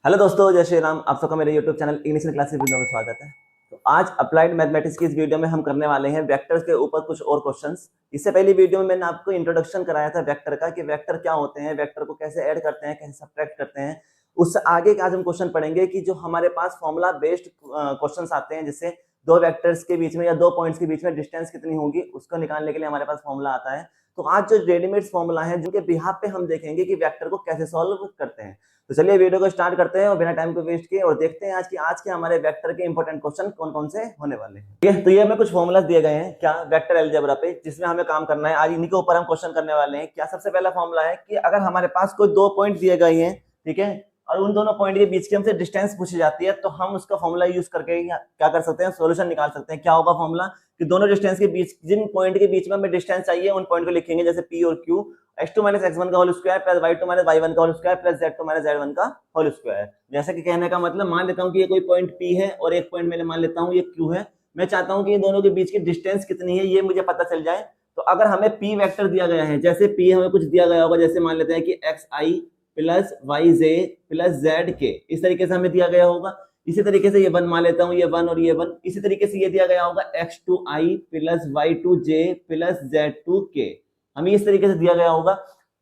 Hello दोस्तों, जय श्री राम। आप सबका मेरे YouTube channel ignition classes video में स्वागत है। तो आज अप्लाइड मैथमेटिक्स की इस वीडियो में हम करने वाले हैं वेक्टर्स के ऊपर कुछ और क्वेश्चंस। इससे पहली वीडियो में मैंने आपको इंट्रोडक्शन कराया था वेक्टर का कि वेक्टर क्या होते हैं, वेक्टर को कैसे ऐड करते हैं, कैसे सब्ट्रैक्ट करते हैं। उससे आगे आज हम क्वेश्चन पढ़ेंगे कि जो हमारे पास फॉर्मूला बेस्ड क्वेश्चन आते हैं, जिससे दो वेक्टर्स के बीच में या दो पॉइंट्स के बीच में डिस्टेंस कितनी होगी उसको निकालने के लिए हमारे पास फॉर्मूला आता है। तो आज जो रेडीमेड फॉर्मूला है जिनके बिहाफ पे हम देखेंगे कि वेक्टर को कैसे सॉल्व करते हैं। तो चलिए वीडियो को स्टार्ट करते हैं और बिना टाइम को वेस्ट किए और देखते हैं आज के हमारे वेक्टर के इंपॉर्टेंट क्वेश्चन कौन कौन से होने वाले हैं। ठीक है, तो ये हमें कुछ फॉर्मूलाज दिए गए हैं क्या वेक्टर अलजेब्रा पे, जिसमें हमें काम करना है। आज इन्हीं के ऊपर हम क्वेश्चन करने वाले हैं। क्या सबसे पहला फॉर्मूला है कि अगर हमारे पास कोई दो पॉइंट दिए गए हैं, ठीक है, और उन दोनों पॉइंट के बीच की हमसे डिस्टेंस पूछी जाती है, तो हम उसका फॉर्मूला यूज करके क्या कर सकते हैं, सॉल्यूशन निकाल सकते हैं। क्या होगा फॉर्मूला कि दोनों डिस्टेंस के बीच, जिन पॉइंट के बीच में हमें डिस्टेंस चाहिए उन पॉइंट को लिखेंगे, जैसे पी और क्यू, x2 माइनस x1 का whole square plus y2 minus y1 का whole square plus z2 minus z1 का होल स्क्वायर। जैसे कि कहने का मतलब, मान लेता हूं कि ये कोई पॉइंट p है और एक पॉइंट मैंने मान लेता हूं ये q है। मैं चाहता हूं कि ये दोनों के बीच की डिस्टेंस कितनी है ये मुझे पता चल जाए। तो अगर हमें p वेक्टर दिया गया है, जैसे p हमें कुछ दिया गया होगा, जैसे मान लेते हैं कि xi plus yj plus zk, इस तरीके से हमें दिया गया होगा। इसी तरीके से ये वन मान लेता हूं, ये वन और ये वन। इसी तरीके से ये दिया गया होगा x2i plus y2j plus z2k, हमें इस तरीके से दिया गया होगा।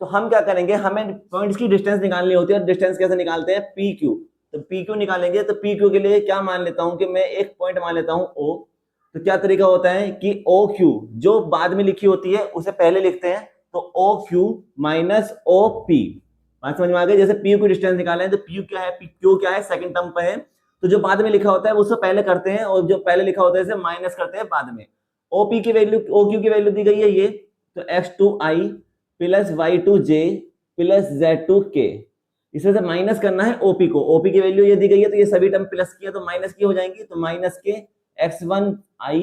तो हम क्या करेंगे, हमें पॉइंट्स की डिस्टेंस निकालनी होती है। और डिस्टेंस कैसे निकालते हैं, पी क्यू। तो पी क्यू निकालेंगे तो पी क्यू के लिए क्या मान लेता हूं कि मैं एक पॉइंट मान लेता हूं ओ। तो क्या तरीका होता है कि ओ क्यू जो बाद में लिखी होती है उसे पहले लिखते हैं। तो O Q minus O P, बात समझ में आ गई। जैसे पी क्यू डिस्टेंस निकाले हैं तो पी क्या है, पी क्यू क्या है, सेकंड टर्म पे है। तो जो बाद में लिखा होता है उससे पहले करते हैं और जो पहले लिखा होता है इसे माइनस करते हैं बाद में। ओपी की वैल्यू, ओ क्यू की वैल्यू दी गई है ये, तो x2i plus y2j plus z2k, इसमें से माइनस करना है ओपी को। ओपी की वैल्यू ये दी गई है तो ये सभी टर्म प्लस की है तो माइनस की हो जाएंगी। तो माइनस के x1i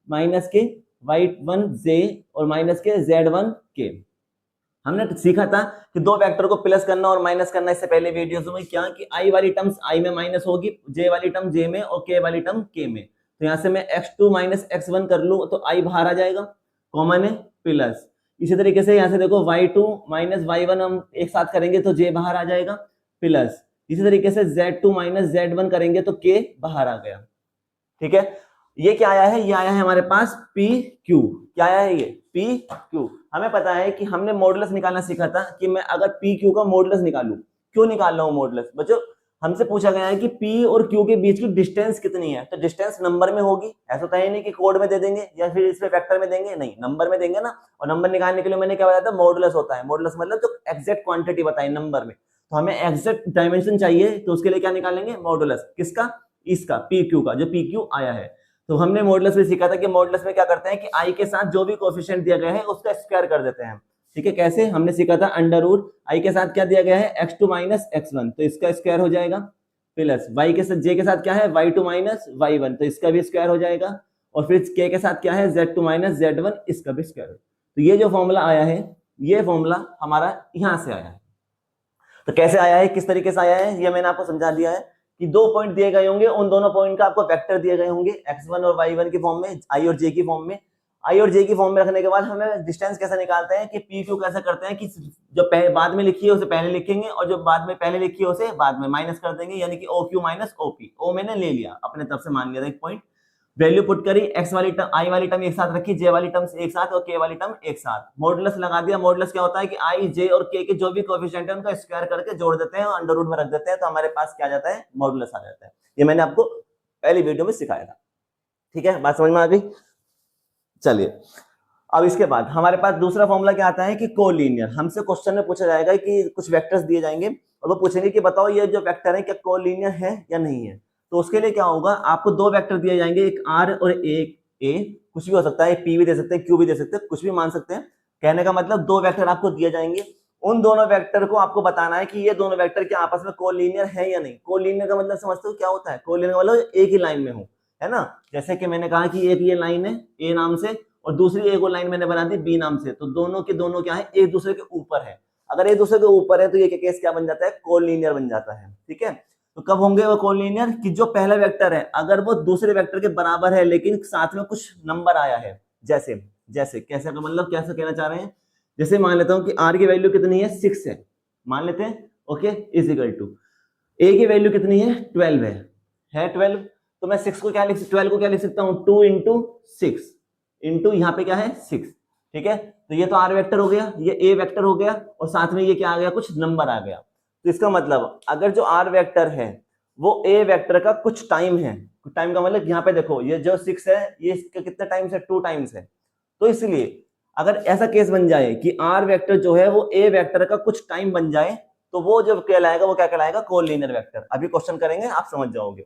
माइनस के y1j और माइनस के z1k। हमने सीखा था कि दो वेक्टर को प्लस करना और माइनस करना इससे पहले वीडियोस में, क्या कि i वाली टर्म्स i में माइनस होगी, j वाली टर्म j में और k वाली टर्म k में। तो यहां से मैं x2 माइनस x1 कर लूं तो i बाहर आ जाएगा, कॉमन है, प्लस। इसी तरीके से यहां से देखो y2 माइनस y1 हम एक साथ करेंगे तो j बाहर आ जाएगा, प्लस। इसी तरीके से z2 माइनस z1 करेंगे तो k बाहर आ गया। ठीक है, ये क्या आया है, ये आया है हमारे पास पी क्यू। क्या आया है ये, पी क्यू। हमें पता है कि हमने मॉडुलस निकालना सीखा था कि मैं अगर पी क्यू का मॉडुलस निकालूं, क्यों निकाल रहा हूं मॉडुलस बच्चों, हमसे पूछा गया है कि पी और क्यू के बीच की डिस्टेंस कितनी है। तो डिस्टेंस नंबर में होगी, ऐसा तो है नहीं कि कोड में दे देंगे या फिर इसमें वेक्टर में देंगे, नहीं, नंबर में देंगे ना। और नंबर निकालने के लिए मैंने क्या बताया था, मॉडुलस होता है। मॉडुलस मतलब जो एग्जैक्ट क्वांटिटी बताई नंबर में, तो हमें एग्जैक्ट डायमेंशन चाहिए तो उसके लिए क्या निकालेंगे, मॉडुलस। किसका, इसका, पी क्यू का, जो पी क्यू आया है। तो हमने मॉडुलस में सीखा था कि मॉडुलस में क्या करते हैं कि आई के साथ जो भी कोएफिशिएंट दिया गया है उसका स्क्वायर कर देते हैं। ठीक है, कैसे, हमने सीखा था अंडर रूट आई के साथ क्या दिया गया है, x2 माइनस x1, तो इसका स्क्वायर हो जाएगा, प्लस y के साथ, j के साथ क्या है, y2 माइनस y1, तो इसका भी स्क्वायर हो जाएगा। और फिर k के साथ क्या है, z2 माइनस z1, इसका भी स्क्वायर। तो ये जो फॉर्मूला आया है, ये फॉर्मूला हमारा यहां से आया है। तो कैसे आया है, किस तरीके से आया है, ये मैंने आपको समझा दिया है कि दो पॉइंट दिए गए होंगे, उन दोनों पॉइंट का आपको वेक्टर दिए गए होंगे x1 और y1 की फॉर्म में, i और j की फॉर्म में। i और j की फॉर्म में रखने के बाद हमें डिस्टेंस कैसे निकालते हैं कि p q कैसे करते हैं कि जो बाद में लिखी है उसे पहले लिखेंगे और जो बाद में पहले लिखी है उसे बाद में माइनस कर देंगे, यानी कि o q minus o p। o मैंने ले लिया अपने तरफ से, मान लिया था एक पॉइंट, वैल्यू पुट करी, x वाली टर्म, i वाली टर्म एक साथ रखी, j वाली टर्म एक साथ और k वाली टर्म एक साथ, मॉडुलस लगा दिया। मॉडुलस क्या होता है कि i, j और k के जो भी कोएफिशिएंट है उनका स्क्वायर करके जोड़ देते हैं और अंडर रूट में रख देते हैं, तो हमारे पास क्या आ जाता है, मॉडुलस आ जाता है। ये मैंने आपको पहली वीडियो में सिखाया था। ठीक है, बात समझ में आ गई। चलिए, अब इसके बाद हमारे पास दूसरा फॉर्मूला क्या आता है कि कोलिनियर। हमसे क्वेश्चन में पूछा जाएगा कि कुछ वेक्टर्स दिए जाएंगे और वो पूछेंगे कि बताओ ये जो वेक्टर है क्या कोलिनियर है या नहीं है। तो उसके लिए क्या होगा, आपको दो वेक्टर दिए जाएंगे, एक आर और एक ए, कुछ भी हो सकता है, पी भी दे सकते हैं, क्यू भी दे सकते हैं, कुछ भी मान सकते हैं। कहने का मतलब दो वेक्टर आपको दिए जाएंगे, उन दोनों वेक्टर को आपको बताना है कि ये दोनों वेक्टर के आपस में कोलिनियर है या नहीं। कोलिनियर का मतलब समझते हो क्या होता है, कोलिनियर का मतलब एक ही लाइन में हो, है ना। जैसे कि मैंने कहा कि एक ये लाइन है ए नाम से और दूसरी एक और लाइन मैंने बना दी बी नाम से, तो दोनों के दोनों क्या है, एक दूसरे के ऊपर है। अगर एक दूसरे के ऊपर है तो ये केस क्या बन जाता है, कोलिनियर बन जाता है। ठीक है, तो कब होंगे वो कोलिनियर, कि जो पहला वेक्टर है अगर वो दूसरे वेक्टर के बराबर है लेकिन साथ में कुछ नंबर आया है। जैसे जैसे कैसे, मतलब कैसे कहना चाह रहे हैं, जैसे मान लेता हूं कि r की वैल्यू कितनी है, 6 है, मान लेते हैं, ओके, इज इक्वल टू ए की वैल्यू कितनी है 12 है 12। तो मैं 6 को क्या लिख 12 को क्या लिख सकता हूं 2 इंटू 6 इंटू यहाँ पे क्या है 6। ठीक है, तो ये तो आर वेक्टर हो गया, ये ए वेक्टर हो गया, और साथ में ये क्या आ गया कुछ नंबर आ गया। तो इसका मतलब अगर जो आर वेक्टर है वो ए वेक्टर का कुछ टाइम है, टाइम का मतलब यहाँ पे देखो ये जो 6 है ये इसका कितना टाइम्स है 2 टाइम्स है। तो इसलिए अगर ऐसा केस बन जाए कि आर वेक्टर जो है वो ए वेक्टर का कुछ टाइम बन जाए तो वो जो कहलाएगा वो क्या कहलाएगा कोलिनियर वेक्टर। अभी क्वेश्चन करेंगे आप समझ जाओगे।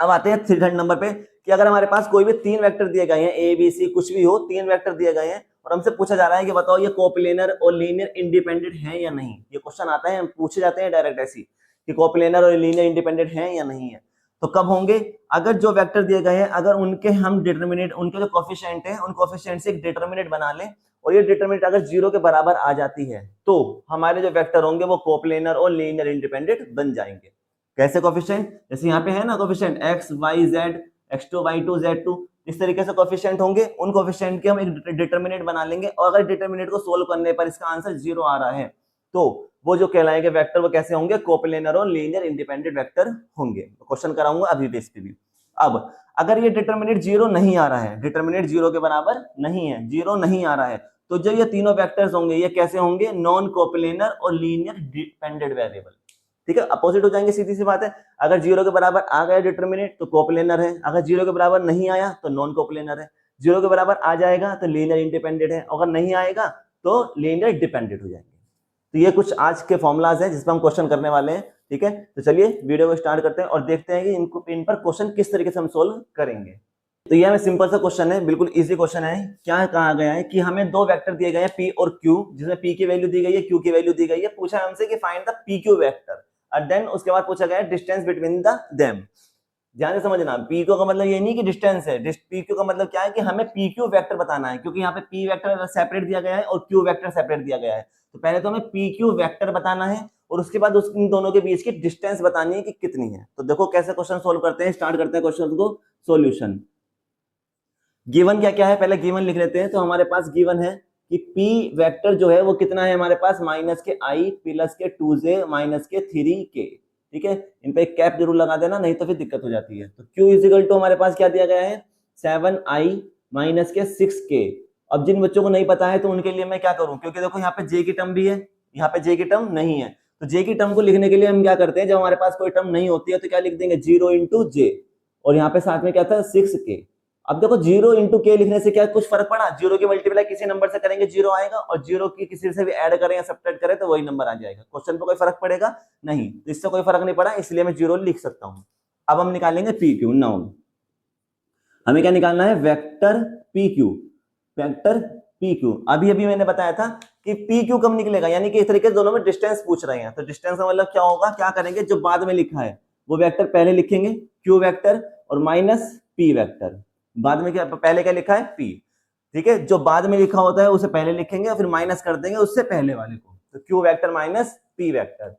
अब आते हैं थर्ड नंबर पे कि अगर हमारे पास कोई भी 3 वेक्टर दिए गए हैं ए बी सी कुछ भी हो, 3 वेक्टर दिए गए हैं और हमसे पूछा जा रहा है कि बताओ ये कोप्लेनर और लीनियर इंडिपेंडेंट है या नहीं। ये क्वेश्चन आता है, पूछे जाते हैं डायरेक्ट ऐसी कि कोप्लेनर और लीनियर इंडिपेंडेंट है या नहीं है। तो कब होंगे, अगर जो वेक्टर दिए गए हैं अगर उनके हम डिटरमिनेंट, उनके जो कोफिशिएंट है उन कोफिशिएंट से एक डिटरमिनेंट बना लें और ये डिटरमिनेंट अगर 0 के बराबर आ जाती है तो हमारे जो वेक्टर होंगे वो कोप्लेनर और लीनियर इंडिपेंडेंट बन जाएंगे। कैसे कोफिशिएंट, जैसे यहाँ पे है ना coefficient x y z x2 y2 z2, इस तरीके से कोफिशिएंट होंगे। उन कोफिशिएंट के हम एक डिटरमिनेंट बना लेंगे और अगर डिटरमिनेंट को सोल्व करने पर इसका आंसर 0 आ रहा है तो वो जो कहलाएंगे वेक्टर वो कैसे होंगे कोप्लेनर और लीनियर इंडिपेंडेंट वेक्टर होंगे। क्वेश्चन कराऊंगा अभी भी इस पे भी। अब अगर ये डिटरमिनेंट 0 नहीं आ रहा है, डिटरमिनेंट 0 के बराबर नहीं है, 0 नहीं आ रहा है, तो जो ये तीनों वेक्टर्स होंगे ये कैसे होंगे नॉन कोप्लेनर और लीनियर डिपेंडेंट वेरिएबल। ठीक है, अपोजिट हो जाएंगे, सीधी सी बात है। अगर 0 के बराबर आ गया डिटरमिनेंट तो कोप्लेनर है, अगर 0 के बराबर नहीं आया तो नॉन कोप्लेनर है, 0 के बराबर आ जाएगा तो लीनियर इंडिपेंडेंट है, अगर नहीं आएगा तो लीनियर डिपेंडेंट हो जाएंगे। तो ये कुछ आज के फॉर्मुलाज हैं जिस पर हम क्वेश्चन करने वाले हैं। ठीक है, तो चलिए वीडियो को स्टार्ट करते हैं और देखते हैं कि इन पर क्वेश्चन किस तरीके से हम सोल्व करेंगे। तो यह सिंपल सा क्वेश्चन है, बिल्कुल इजी क्वेश्चन है। क्या कहा गया है कि हमें दो वेक्टर दिए गए हैं p और q, जिसमें p की वैल्यू दी गई है q की वैल्यू दी गई है। पूछा है हमसे कि फाइंड द pq वेक्टर और देन उसके बाद पूछा गया है डिस्टेंस बिटवीन द देम। ध्यान से समझना, पी क्यू का मतलब ये नहीं कि डिस्टेंस है, पी क्यू का मतलब क्या है कि हमें पी क्यू वेक्टर बताना है, क्योंकि यहाँ पे पी वेक्टर सेपरेट दिया गया है और क्यू वेक्टर सेपरेट दिया गया है। तो पहले तो हमें पी क्यू वेक्टर बताना है और उसके बाद इन दोनों के बीच की डिस्टेंस बतानी है कि कितनी है। तो देखो कैसे क्वेश्चन सोल्व करते हैं, स्टार्ट करते हैं क्वेश्चन को सोल्यूशन। गिवन क्या क्या है, पहले गिवन लिख लेते हैं। तो हमारे पास गिवन है कि पी वेक्टर जो है वो कितना है हमारे पास माइनस के आई प्लस के 2j माइनस के 3k। ठीक है, इन पे एक कैप जरूर लगा देना नहीं तो फिर दिक्कत हो जाती है। तो Q इजिकल टू हमारे पास क्या दिया गया है 7i माइनस के 6k। अब जिन बच्चों को नहीं पता है तो उनके लिए मैं क्या करूं, क्योंकि देखो यहाँ पे j की टर्म भी है, यहाँ पे j की टर्म नहीं है, तो j की टर्म को लिखने के लिए हम क्या करते हैं, जब हमारे पास कोई टर्म नहीं होती है तो क्या लिख देंगे 0 इंटू j, और यहाँ पे साथ में क्या था 6k। अब देखो 0 इंटू के लिखने से क्या कुछ फर्क पड़ा, 0 की मल्टीप्लाई किसी नंबर से करेंगे 0 आएगा, और 0 की किसी से भी ऐड करें या सब्ट्रैक्ट करें तो वही नंबर आ जाएगा। क्वेश्चन पे कोई फर्क पड़ेगा नहीं, तो इससे कोई फर्क नहीं पड़ा, इसलिए मैं 0 लिख सकता हूं। अब हम निकालेंगे पी क्यू। नाउ हमें क्या निकालना है vector P Q, vector P Q. अभी अभी मैंने बताया था कि पी क्यू कब निकलेगा, यानी कि इस तरीके से दोनों में डिस्टेंस पूछ रहे हैं। तो डिस्टेंस का मतलब क्या होगा, क्या करेंगे जो बाद में लिखा है वो वेक्टर पहले लिखेंगे क्यू वेक्टर और माइनस पी वेक्टर। बाद में क्या, पहले क्या लिखा है पी, ठीक है, जो बाद में लिखा होता है उसे पहले लिखेंगे और फिर माइनस कर देंगे उससे पहले वाले को। तो Q vector minus P vector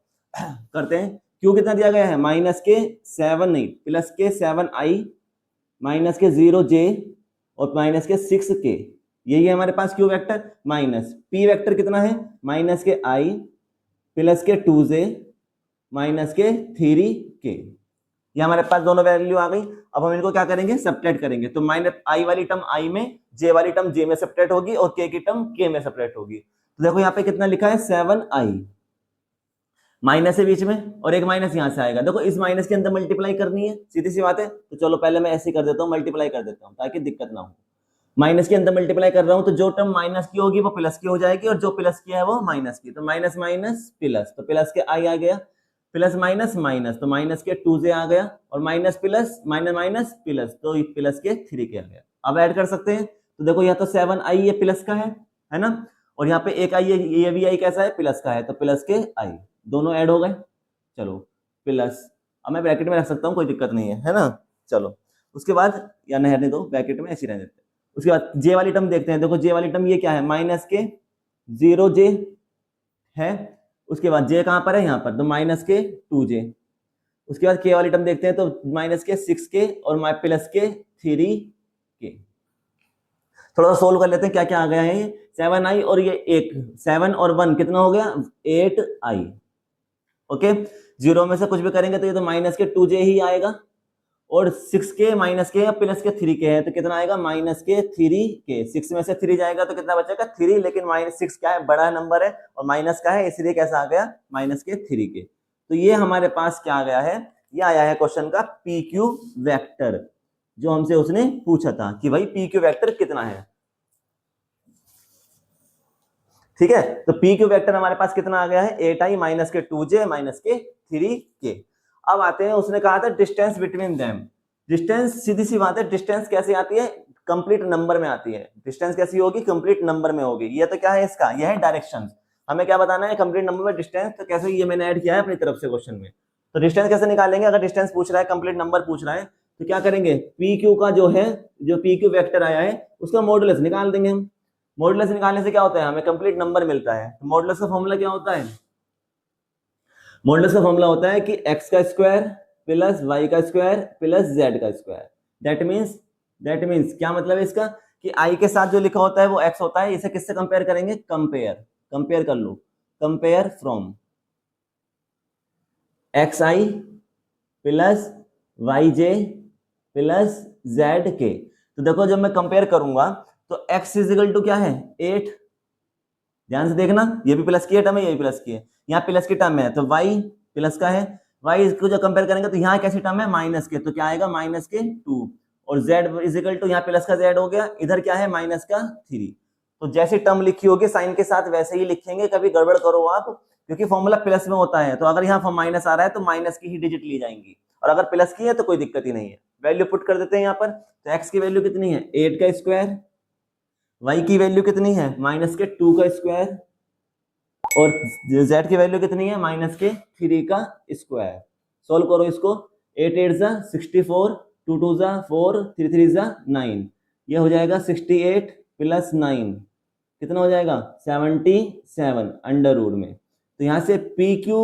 करते हैं। क्यू कितना दिया गया है माइनस के 7 नहीं प्लस के 7i माइनस के 0j और माइनस के 6k, यही है हमारे पास Q vector. Minus P vector कितना है माइनस के i प्लस के 2j माइनस के 3k। ये हमारे पास दोनों वैल्यू आ गई। अब हम इनको क्या करेंगे सब्ट्रैक्ट करेंगे, तो माइनस आई वाली टर्म आई में, जे वाली टर्म जे में सब्ट्रैक्ट होगी और के की टर्म के में सब्ट्रैक्ट होगी। तो देखो यहाँ पे कितना लिखा है 7i, माइनस है बीच में और एक माइनस यहाँ से आएगा। देखो इस माइनस के अंदर मल्टीप्लाई करनी है, सीधी सी बात है। तो चलो पहले मैं ऐसे कर देता हूँ, मल्टीप्लाई कर देता हूँ ताकि दिक्कत ना हो। माइनस के अंदर मल्टीप्लाई कर रहा हूँ तो जो टर्म माइनस की होगी वो प्लस की हो जाएगी और जो प्लस की है वो माइनस की। तो माइनस माइनस प्लस, तो प्लस के आई आ गया, प्लस माइनस माइनस तो माइनस के 2j आ गया, और minus plus minus minus plus तो प्लस के 3k आ गया। अब ऐड कर सकते हैं, तो देखो यहाँ तो 7i ये प्लस का है ना, और यहाँ पे एक आई ये भी आई कैसा है प्लस का है, तो प्लस के आई दोनों ऐड हो गए। चलो प्लस, अब मैं ब्रैकेट में रख सकता हूँ कोई दिक्कत नहीं है ना। चलो उसके बाद या नहीं रहने दो, ब्रैकेट में ऐसे रहने देते हैं। उसके बाद जे वाली टर्म देखते हैं। देखो जे वाली टर्म ये क्या है माइनस के 0j है, उसके बाद j कहां पर है यहाँ पर, तो माइनस के 2j। उसके बाद k वाली टर्म देखते हैं तो माइनस के 6k और प्लस के 3k। थोड़ा सा सोल्व कर लेते हैं क्या क्या आ गया है 7i और ये 1 7 और 1 कितना हो गया 8i ओके, 0 में से कुछ भी करेंगे तो ये तो माइनस के 2j ही आएगा, और 6k माइनस के या प्लस के 3k है तो कितना आएगा माइनस के 3k। 6 में से 3 जाएगा तो कितना बचेगा 3, लेकिन माइनस 6 क्या है, बड़ा नंबर है और माइनस का है, इसलिए कैसा आ गया माइनस के 3k। तो ये हमारे पास क्या आ गया है, ये आया है क्वेश्चन का PQ वेक्टर, जो हमसे उसने पूछा था कि भाई PQ वेक्टर कितना है। ठीक है, तो PQ वेक्टर हमारे पास कितना आ गया है 8i माइनस के 2j माइनस के 3k। अब आते हैं, उसने कहा था डिस्टेंस बिटवीन देम। डिस्टेंस सीधी सी बात है, डिस्टेंस कैसे आती है, कंप्लीट नंबर में आती है। डिस्टेंस कैसी होगी, कंप्लीट नंबर में होगी। ये तो क्या है इसका, ये है डायरेक्शन। हमें क्या बताना है, कंप्लीट नंबर में डिस्टेंस। तो कैसे, ये मैंने ऐड किया है अपनी तरफ से क्वेश्चन में। तो डिस्टेंस कैसे निकालेंगे, अगर डिस्टेंस पूछ रहा है, कंप्लीट नंबर पूछ रहा है, तो क्या करेंगे, PQ का जो है, जो PQ वेक्टर आया है उसका मॉडुलस निकाल देंगे हम। मॉडुलस निकालने से क्या होता है, हमें कंप्लीट नंबर मिलता है। तो मॉडुलस का फॉर्मूला क्या होता है, मॉडुलस का फॉर्मूला होता है कि x का स्क्वायर प्लस y का स्क्वायर प्लस z का स्क्वायर। दैट मीन्स क्या मतलब है इसका, कि i के साथ जो लिखा होता है वो x होता है। इसे किससे कंपेयर करेंगे, कंपेयर कर लो, compare from xi plus yj plus zk। तो देखो जब मैं कंपेयर करूंगा तो x इजिकल टू क्या है 8, ध्यान से देखना, ये भी प्लस की टर्म है, ये भी प्लस की है, यहाँ प्लस की टर्म है तो y प्लस का है। y को जब कंपेयर करेंगे तो यहाँ कैसी टर्म है माइनस के, तो क्या आएगा माइनस के 2, और z इजिकल टू यहाँ प्लस का z हो गया, इधर क्या है माइनस का 3। तो जैसी टर्म लिखी होगी साइन के साथ वैसे ही लिखेंगे, कभी गड़बड़ करो आप, क्योंकि फॉर्मूला प्लस में होता है। तो अगर यहाँ माइनस आ रहा है तो माइनस की ही डिजिट ली जाएंगी, और अगर प्लस की है तो कोई दिक्कत ही नहीं है। वैल्यू पुट कर देते हैं यहाँ पर। तो x की वैल्यू कितनी है 8 का स्क्वायर, y की वैल्यू कितनी है माइनस के 2 का स्क्वायर, और z की वैल्यू कितनी है माइनस के 3 का स्क्वायर। सोल्व करो इसको, 8 8 जा 64, 2 2 जा 4, 3 3 जा 9, ये हो जाएगा 68 प्लस 9 कितना हो जाएगा 77 अंडर रूट में। तो यहाँ से PQ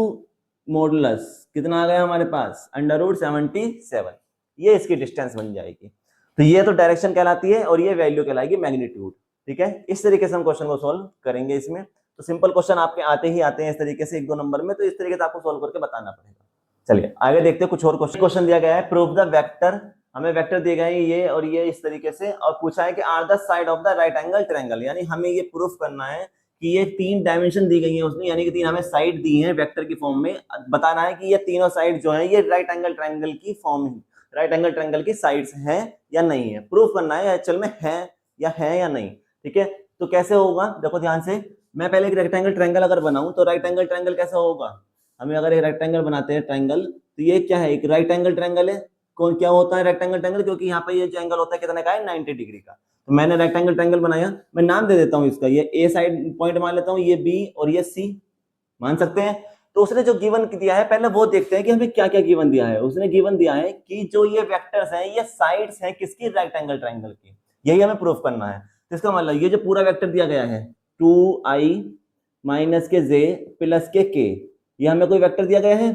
मॉडुलस कितना आ गया हमारे पास अंडर रूट 77, ये इसकी डिस्टेंस बन जाएगी। तो ये तो डायरेक्शन कहलाती है और ये वैल्यू कहलाएगी मैग्नीट्यूड। ठीक है, इस तरीके से हम क्वेश्चन को सोल्व करेंगे इसमें। तो सिंपल क्वेश्चन आपके आते ही आते हैं इस तरीके से 1 2 नंबर में, तो इस तरीके से आपको सोल्व करके बताना पड़ेगा। चलिए आगे देखते हैं कुछ और क्वेश्चन दिया गया है, प्रूव द वेक्टर। हमें वेक्टर दिए गए हैं ये और ये इस तरीके से, और पूछा है कि are the side of the right angle triangle, यानी हमें ये प्रूफ करना है कि ये 3 डायमेंशन दी गई है उसने, यानी कि 3 हमें साइड दी है वेक्टर की फॉर्म में। बताना है कि ये तीनों साइड जो है ये राइट एंगल ट्रायंगल की फॉर्म, राइट एंगल ट्रायंगल की साइड्स हैं या नहीं है, प्रूफ करना है एक्चुअल में है या नहीं। ठीक है, तो कैसे होगा, देखो ध्यान से, मैं पहले एक रेक्टेंगल ट्रायंगल अगर बनाऊं तो राइट एंगल ट्रायंगल कैसा होगा। हमें अगर एक रेक्टेंगल बनाते हैं ट्रायंगल, तो ये क्या है एक राइट एंगल ट्रायंगल है। कौन क्या होता है रेक्टेंगल ट्रायंगल, क्योंकि यहाँ पे ये जो एंगल होता है कितने का है 90 डिग्री का। तो मैंने रेक्टेंगल ट्रायंगल बनाया, मैं नाम दे देता हूँ इसका, ये ए साइड पॉइंट मान लेता हूँ, ये बी और ये सी मान सकते हैं। तो उसने जो गिवन दिया है पहले वो देखते हैं कि हमें क्या क्या गिवन दिया है। उसने गिवन दिया है कि जो ये वेक्टर्स हैं ये साइड्स हैं किसकी, राइट एंगल ट्रायंगल की, यही हमें प्रूफ करना है। तो इसका मतलब ये जो पूरा वेक्टर दिया गया है 2i माइनस के जे प्लस के के, ये हमें कोई वेक्टर दिया गया है।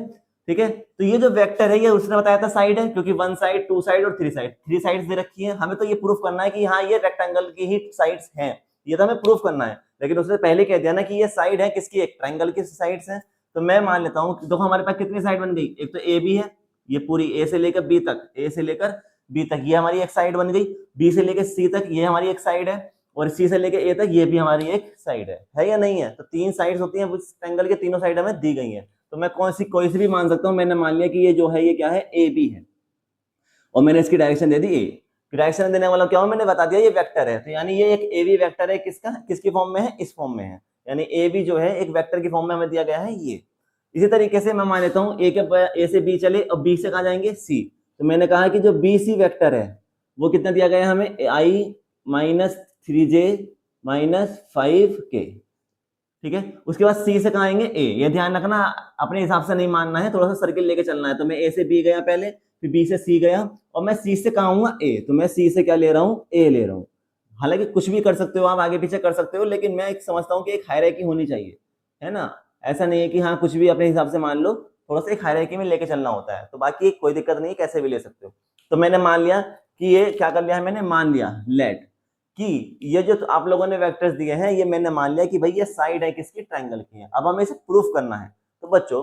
ठीक है, तो ये जो वेक्टर है ये उसने बताया था साइड है, क्योंकि 1 साइड 2 साइड और 3 साइड, 3 साइड्स दे रखी है। हमें तो ये प्रूफ करना है कि हाँ ये रेक्टेंगल की ही साइड्स हैं, ये तो हमें प्रूफ करना है। लेकिन उसने पहले कह दिया ना कि ये साइड है किसकी, एक ट्रायंगल की साइड्स हैं। तो मैं मान लेता हूँ, देखो हमारे पास कितनी साइड बन गई, एक तो ए बी है, ये पूरी ए से लेकर बी तक, ए से लेकर बी तक ये हमारी एक साइड बन गई, बी से लेकर सी तक ये हमारी एक साइड है, और सी से लेकर ए तक ये भी हमारी एक साइड है या नहीं है। तो 3 साइड्स होती हैं उस ट्रायंगल के, तीनों साइड हमें दी गई हैं। तो मैं कोई सी भी मान सकता हूँ। मैंने मान लिया कि ये जो है ये क्या है ए बी है, और मैंने इसकी डायरेक्शन दे दी ए। डायरेक्शन देने वाला क्या हो, मैंने बता दिया ये वेक्टर है। तो यानी ये एक ए बी वेक्टर है, किसकी फॉर्म में है, इस फॉर्म में है। यानी ए बी जो है एक वेक्टर की फॉर्म में हमें दिया गया है ये। इसी तरीके से मैं मान लेता हूँ ए से बी चले और बी से कहाँ जाएंगे सी। तो मैंने कहा कि जो बी सी वेक्टर है वो कितना दिया गया है हमें, आई माइनस 3j माइनस 5k। ठीक है, उसके बाद सी से कहाँ आएंगे ए। ये ध्यान रखना, अपने हिसाब से नहीं मानना है, थोड़ा सा सर्किल लेके चलना है। तो मैं ए से बी गया पहले, फिर बी से सी गया, और मैं सी से कहाँ आऊंगा ए। तो मैं सी से क्या ले रहा हूँ, ए ले रहा हूँ। हालांकि कुछ भी कर सकते हो आप, आगे पीछे कर सकते हो, लेकिन मैं एक समझता हूँ कि एक हायरार्की होनी चाहिए, है ना। ऐसा नहीं है कि हाँ कुछ भी अपने हिसाब से मान लो, थोड़ा सा एक हायरार्की में लेके चलना होता है। तो बाकी कोई दिक्कत नहीं, कैसे भी ले सकते हो। तो मैंने मान लिया कि ये क्या कर लिया है, मैंने मान लिया लेट कि ये जो आप लोगों ने वेक्टर्स दिए हैं ये मैंने मान लिया कि भाई ये साइड है किसकी, ट्रायंगल की है। अब हमें इसे प्रूफ करना है। तो बच्चों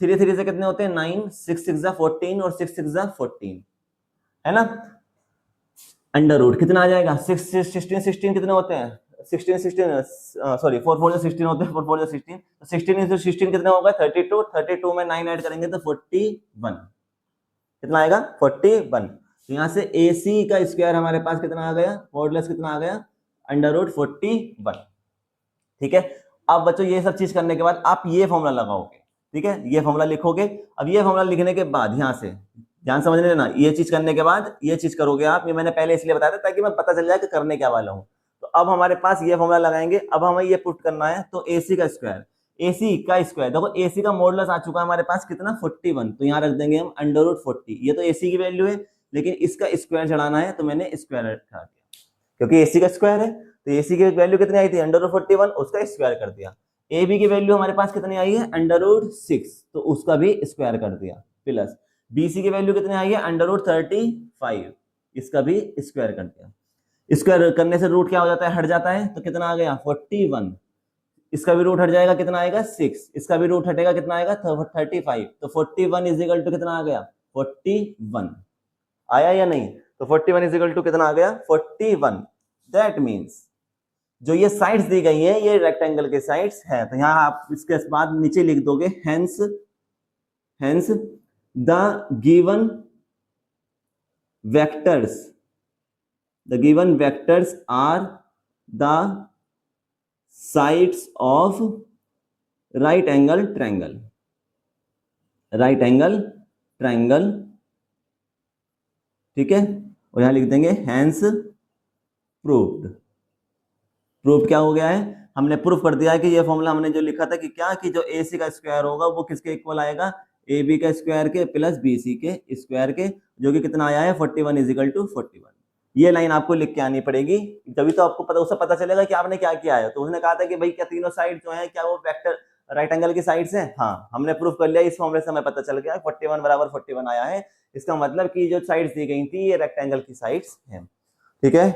3 3 से कितने होते हैं 9, 6 6 14 और 6 6 14 है ना। अंडर रूट कितना आ जाएगा 6 16 16 कितने होते हैं 16 16 सॉरी 4 4 16 होते हैं 4 4 16 तो 16 into 16 कितना होगा 32 32 में 9 ऐड करेंगे तो 41 कितना आएगा 41। तो यहाँ से AC का स्क्वायर हमारे पास कितना आ गया मॉडुलस कितना आ गया अंडर रूट 41। ठीक है। अब बच्चों ये सब चीज करने के बाद आप ये फॉर्मूला लगाओगे, ठीक है, ये फॉर्मूला लिखोगे। अब ये फॉर्मूला लिखने के बाद यहाँ से ध्यान समझने लेना, ये चीज करने के बाद ये चीज करोगे आप, ये मैंने पहले इसलिए बताया था ताकि मैं पता चल जाए कि करने क्या वाला हूँ। तो अब हमारे पास ये फॉर्मूला लगाएंगे, अब हमें ये पुट करना है तो AC का स्क्वायर, AC का स्क्वायर देखो AC का मॉडुलस आ चुका है हमारे पास कितना 41, तो यहाँ रख देंगे हम अंडर रूट 40। ये तो AC की वैल्यू है लेकिन इसका स्क्वायर चढ़ाना है तो मैंने स्क्वायर रखा दिया क्योंकि AC का स्क्वायर है। तो AC की वैल्यू कितनी आई थी अंडर रूट 41, उसका स्क्वायर कर दिया। AB की वैल्यू हमारे पास कितनी आई है अंडर रूट 6, तो उसका भी स्क्वायर कर दिया। प्लस BC की वैल्यू कितनी आई है अंडर रूट 35, इसका भी स्क्वायर कर दिया। स्क्वायर करने से रूट क्या हो जाता है हट जाता है, तो कितना आ गया 41, इसका भी रूट हट जाएगा कितना आएगा 6, इसका भी रूट हटेगा कितना आएगा 35, तो 41 इज इक्वल टू कितना आ गया 41 आया या नहीं। तो 41 इज इक्वल टू कितना आ गया 41। दैट मीन्स जो ये साइड्स दी गई हैं ये रेक्टेंगल के साइड्स हैं, तो यहाँ आप इसके बाद नीचे लिख दोगे hence the given vectors are the sides of right angle triangle, ठीक है। और यहां लिख देंगे हेंस प्रूव्ड क्या हो गया है, हमने प्रूफ कर दिया है कि ये फॉर्मूला हमने जो लिखा था कि क्या कि जो AC का स्क्वायर होगा वो किसके इक्वल आएगा AB का स्क्वायर के प्लस BC के स्क्वायर के, जो कि कितना आया है 41 इज इक्वल टू 41। ये लाइन आपको लिख के आनी पड़ेगी, तभी तो आपको पता उससे पता चलेगा कि आपने क्या किया है। तो उसने कहा था कि भाई क्या तीनों साइड जो है क्या वो वेक्टर राइट एंगल की साइड्स हैं, हाँ हमने प्रूफ कर लिया, इस फॉर्मूले से हमें पता चल गया 41 बराबर 41 आया है। इसका मतलब कि जो साइड्स दी गई थी ये रेक्टेंगल की साइड्स हैं, ठीक है।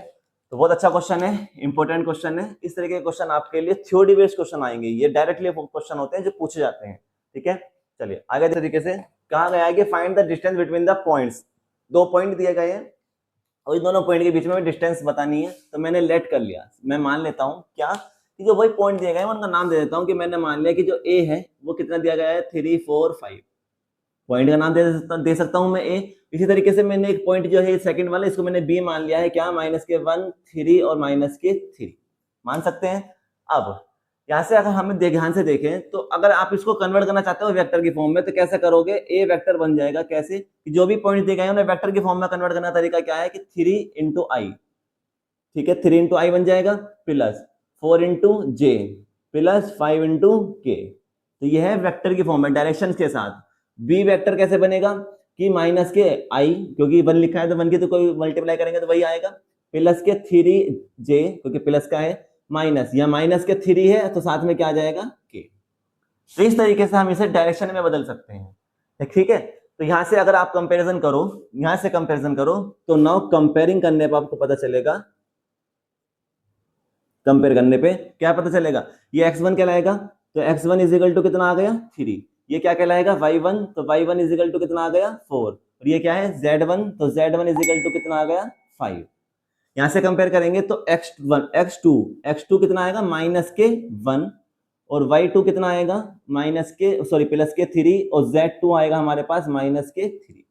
तो बहुत अच्छा क्वेश्चन है, इंपॉर्टेंट क्वेश्चन है। इस तरह के क्वेश्चन आपके लिए थ्योरी बेस्ड क्वेश्चन आएंगे, ये डायरेक्टली क्वेश्चन होते हैं जो पूछे जाते हैं, ठीक है। चलिए आगे तरीके से कहा गया है कि find the distance between the points, 2 point दिए गए हैं और इन दोनों पॉइंट के बीच में डिस्टेंस बतानी है। तो मैंने लेट कर लिया, मैं मान लेता हूं क्या कि जो वही पॉइंट दिए गए हैं उनका नाम दे देता हूं कि मैंने मान लिया कि जो A है वो कितना दिया गया है 3 4 5, पॉइंट का नाम दे सकता हूं मैं A। इसी तरीके से मैंने एक पॉइंट जो है सेकंड वाला इसको मैंने B मान लिया है क्या -1 3 और -3 मान सकते हैं। अब यहाँ से अगर हम ध्यान से देखें तो अगर आप इसको कन्वर्ट करना चाहते हो वेक्टर की फॉर्म में तो कैसे करोगे, A वेक्टर बन जाएगा कैसे कि जो भी पॉइंट दिए गए हैं उन्हें वेक्टर की फॉर्म में कन्वर्ट करने का तरीका क्या है कि 3 into I, ठीक है 3 into I बन जाएगा plus 4 into J plus 5 into K। तो यह है वेक्टर की फॉर्म में डायरेक्शन के साथ। B वेक्टर कैसे बनेगा कि माइनस के I, क्योंकि 1 लिखा है तो 1 की तो कोई मल्टीप्लाई करेंगे तो वही आएगा, प्लस के 3J क्योंकि प्लस का है, माइनस या माइनस के 3 है तो साथ में क्या आ जाएगा K। तो इस तरीके से हम इसे डायरेक्शन में बदल सकते हैं, ठीक है। तो यहां से अगर आप कंपैरिजन करो, यहां से कंपैरिजन करो तो नाउ कंपेयरिंग करने पर आपको पता चलेगा, कंपेयर करने पे क्या पता चलेगा, ये x1 कहलाएगा तो x1 इज इक्वल टू कितना आ गया 3, ये क्या कहलाएगा y1 तो y1 इज इक्वल टू कितना आ गया 4, और ये क्या है z1 तो z1 इज इक्वल टू कितना आ गया 5। यहां से कंपेयर करेंगे तो x2 कितना आएगा -1 और y2 कितना आएगा प्लस के 3 और z2 आएगा हमारे पास -3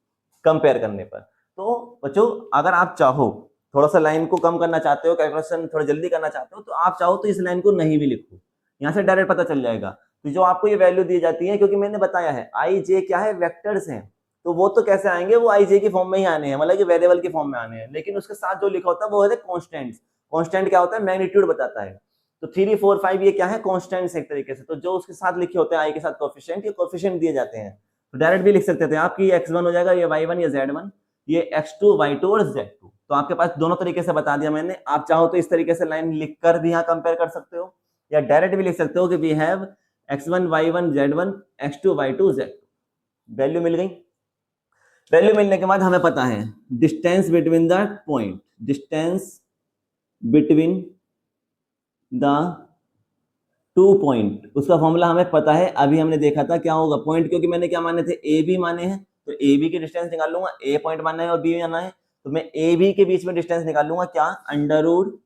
कंपेयर करने पर। तो बच्चों अगर आप चाहो थोड़ा सा लाइन को कम करना चाहते हो, कैलकुलेशन थोड़ा जल्दी करना चाहते हो तो आप चाहो तो इस लाइन को नहीं भी लिखो, यहाँ से डायरेक्ट पता चल जाएगा। तो जो आपको ये वैल्यू दी जाती है क्योंकि मैंने बताया है आई जे क्या है वेक्टर्स हैं, तो वो तो कैसे आएंगे वो आई जे की फॉर्म में ही आने हैं, मतलब कि वेरिएबल की फॉर्म में आने हैं, लेकिन उसके साथ जो लिखा होता है वो है कॉन्स्टेंट्स। कॉन्स्टेंट क्या होता है मैग्नीट्यूड बताता है, तो 3 4 5 ये क्या है कॉन्स्टेंट्स एक तरीके से। तो जो उसके साथ लिखे होते हैं आई के साथ कोएफिशिएंट, ये कोएफिशिएंट दिए जाते हैं। तो डायरेक्ट भी लिख सकते थे आप कि ये x1 हो जाएगा, ये y1 या z1, ये x2 y2 और z2। तो आपके पास दोनों तरीके से बता दिया मैंने। आप चाहो तो इस तरीके से लाइन लिखकर भी यहाँ कंपेयर कर सकते हो या डायरेक्ट भी लिख सकते हो कि we have x1 y1 z1 x2 y2 z2। Value मिल गई। वैल्यू मिलने के बाद हमें पता है डिस्टेंस बिटवीन द 2 पॉइंट, उसका फॉर्मूला हमें पता है, अभी हमने देखा था क्या होगा पॉइंट, क्योंकि मैंने क्या माने थे, ए बी माने हैं, तो ए बी की डिस्टेंस निकाल लूंगा, ए पॉइंट मानना है और बी आना है, तो मैं ए बी के बीच में डिस्टेंस निकाल लूंगा, क्या, अंडर रूट,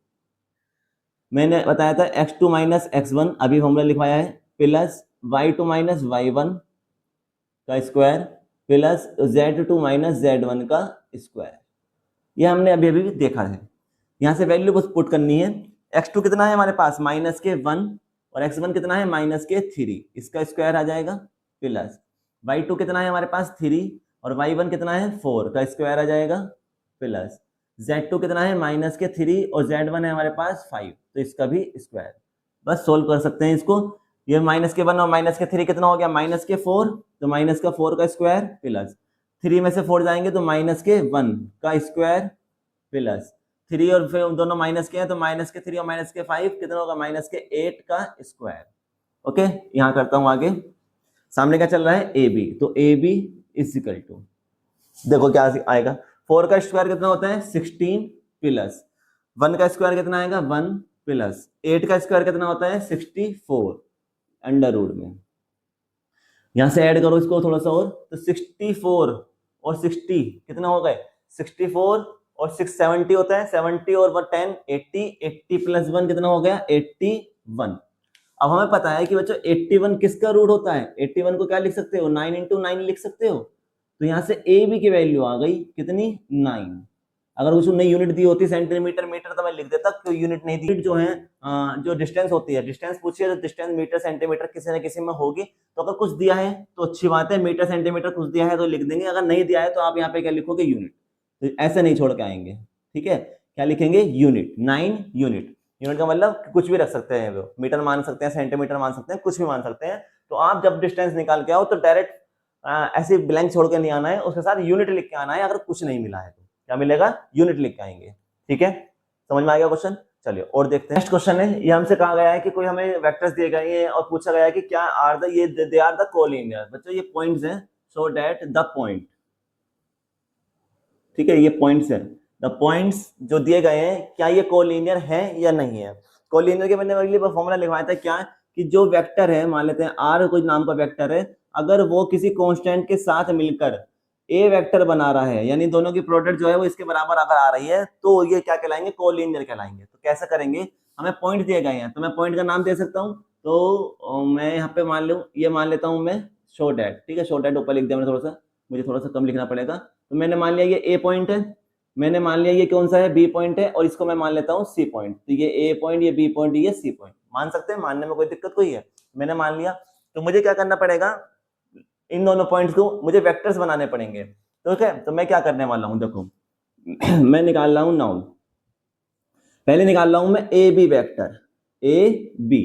मैंने बताया था x2 माइनस x1, अभी फॉर्मूला लिखवाया है, प्लस y2 माइनस y1 का square plus z2 minus z1 का स्क्वायर, ये हमने अभी अभी देखा है। यहाँ से वैल्यू बस पुट करनी है, x2 कितना है हमारे पास माइनस के 1 और x1 कितना है माइनस के 3, इसका स्क्वायर आ जाएगा, प्लस y2 कितना है हमारे पास 3 और y1 कितना है 4 का स्क्वायर आ जाएगा, प्लस z2 कितना है माइनस के 3 और z1 है हमारे पास 5, तो इसका भी स्क्वायर। बस सोल्व कर सकते हैं इसको, ये माइनस के 1 और माइनस के 3 कितना हो गया माइनस के 4, तो माइनस का 4 का स्क्वायर प्लस 3 में से 4 जाएंगे तो माइनस के 1 का स्क्वायर प्लस 3 और फिर दोनों माइनस के हैं तो माइनस के 3 और माइनस के 5 कितना होगा माइनस के 8 का स्क्वायर। ओके, यहां करता हूं आगे, सामने क्या चल रहा है ए बी, तो A B is equal to, देखो क्या आएगा, 4 का स्क्वायर कितना होता है 16 प्लस 1 का स्क्वायर कितना आएगा 1 प्लस 8 का स्क्वायर कितना होता है 64 अंडर रूट में, यहां से ऐड करो इसको थोड़ा सा और, तो 64 और 60 कितना हो गए 64 और 6 70 होता है, 70 और 10 80, 80 प्लस 1 कितना हो गया 81। अब हमें पता है कि बच्चों 81 किसका रूट होता है, 81 को क्या लिख सकते हो 9 इंटू 9 लिख सकते हो, तो यहाँ से ए बी की वैल्यू आ गई कितनी 9। अगर उसको नई यूनिट दी होती सेंटीमीटर मीटर तो मैं लिख देता, क्यों यूनिट नहीं दी, जो है जो डिस्टेंस होती है, डिस्टेंस पूछिए तो डिस्टेंस मीटर सेंटीमीटर किसी न किसी में होगी, तो अगर कुछ दिया है तो अच्छी बात है, मीटर सेंटीमीटर कुछ दिया है तो लिख देंगे, अगर नहीं दिया है तो आप यहाँ पे क्या लिखोगे यूनिट, तो ऐसे नहीं छोड़ के आएंगे, ठीक है, क्या लिखेंगे यूनिट, 9 यूनिट, यूनिट का मतलब कुछ भी रख सकते हैं, वो मीटर मान सकते हैं, सेंटीमीटर मान सकते हैं, कुछ भी मान सकते हैं, तो आप जब डिस्टेंस निकाल के आओ तो डायरेक्ट ऐसे ब्लैंक छोड़ के नहीं आना है, उसके साथ यूनिट लिख के आना है, अगर कुछ नहीं मिला है तो क्या मिलेगा यूनिट लिख के आएंगे, ठीक है, समझ में आ गया क्वेश्चन। चलिए और देखते हैं, नेक्स्ट क्वेश्चन है, ये हमसे कहा गया है कि कोई हमें वेक्टर्स दिए गए हैं और पूछा गया है कि क्या आर द ये दे आर द कोलिनियर, बच्चों ये पॉइंट्स हैं, सो दैट द पॉइंट, ठीक है, ये पॉइंट्स हैं, द पॉइंट्स जो दिए गए हैं क्या ये कोलिनियर है या नहीं है। कोलिनियर के मैंने अगली फॉर्मूला लिखवाया था क्या, कि जो वेक्टर है, मान लेते हैं आर कोई नाम का वेक्टर है, अगर वो किसी कांस्टेंट के साथ मिलकर ए वेक्टर बना रहा है, यानी दोनों की प्रोडक्ट जो है वो इसके बराबर अगर आ रही है, तो ये क्या कहलाएंगे कोलिनियर कहलाएंगे। तो कैसे करेंगे, हमें पॉइंट दिए गए हैं तो मैं पॉइंट का नाम दे सकता हूँ, तो मैं यहाँ पे मान लूँ, ये मान लेता हूँ मैं शो डैट, ठीक है, शो डैट ऊपर लिख दिया मैंने, थोड़ा सा मुझे थोड़ा सा कम लिखना पड़ेगा, तो मैंने मान लिया ये ए पॉइंट है, मैंने मान लिया ये कौन सा है बी पॉइंट है, और इसको मैं मान लेता हूँ सी पॉइंट, तो ये ए पॉइंट, ये बी पॉइंट, ये सी पॉइंट, मान सकते हैं, मानने में कोई दिक्कत कोई है, मैंने मान लिया। तो मुझे क्या करना पड़ेगा, इन दोनों पॉइंट्स को मुझे वेक्टर्स बनाने पड़ेंगे, ठीक है, तो मैं क्या करने वाला हूं, देखो मैं निकाल रहा हूं नाउ, पहले निकाल रहा हूं मैं A B vector, A B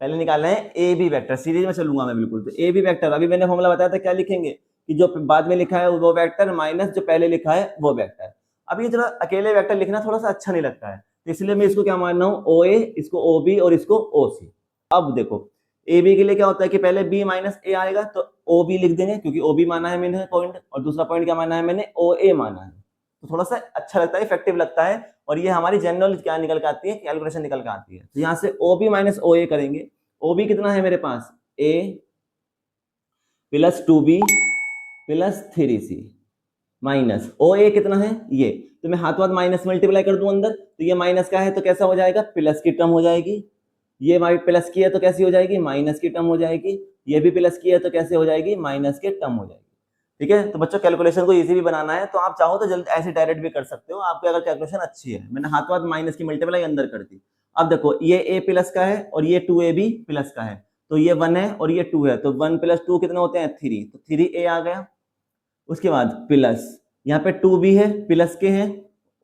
पहले निकालना है ए बी वेक्टर, सीरीज में चलूंगा मैं बिल्कुल, तो ए बी वेक्टर अभी मैंने फॉर्मूला बताया था क्या लिखेंगे, कि जो बाद में लिखा है वो वेक्टर माइनस जो पहले लिखा है वो वेक्टर। अब ये जरा अकेले वेक्टर लिखना थोड़ा सा अच्छा नहीं लगता है, तो इसलिए मैं इसको क्या मान रहा हूँ ओ ए, इसको ओ बी और इसको ओ सी। अब देखो ए बी के लिए क्या होता है कि पहले बी माइनस ए आएगा तो ओ बी लिख देंगे, क्योंकि ओ बी माना है मैंने पॉइंट, और दूसरा पॉइंट क्या माना है मैंने ओ ए माना है, तो थोड़ा सा अच्छा लगता है, इफेक्टिव लगता है, और ये हमारी जनरल क्या निकल के आती है, कैलकुलेशन निकल के आती है। तो यहाँ से ओ बी माइनस ओ ए करेंगे, ओ बी कितना है मेरे पास A plus 2b plus 3c minus O A कितना है ये, तो मैं हाथों हाथ माइनस मल्टीप्लाई कर दूं अंदर, तो ये माइनस का है तो कैसा हो जाएगा प्लस की टर्म हो जाएगी, ये प्लस की है तो कैसी हो जाएगी माइनस की टर्म हो जाएगी, ये भी प्लस की है तो कैसे हो जाएगी माइनस की टर्म हो जाएगी, ठीक है। तो बच्चों कैलकुलेशन को इजी भी बनाना है तो आप चाहो तो जल्द ऐसे डायरेक्ट भी कर सकते हो, आपकी अगर कैलकुलेशन अच्छी है, मैंने हाथों हाथ माइनस की मल्टीप्लाई अंदर कर दी। अब देखो ये ए प्लस का है और ये 2ab प्लस का है, तो ये 1 है और ये 2 है, तो 1 प्लस 2 कितने होते हैं 3, तो 3a आ गया। उसके बाद प्लस यहाँ पे 2b है, प्लस के हैं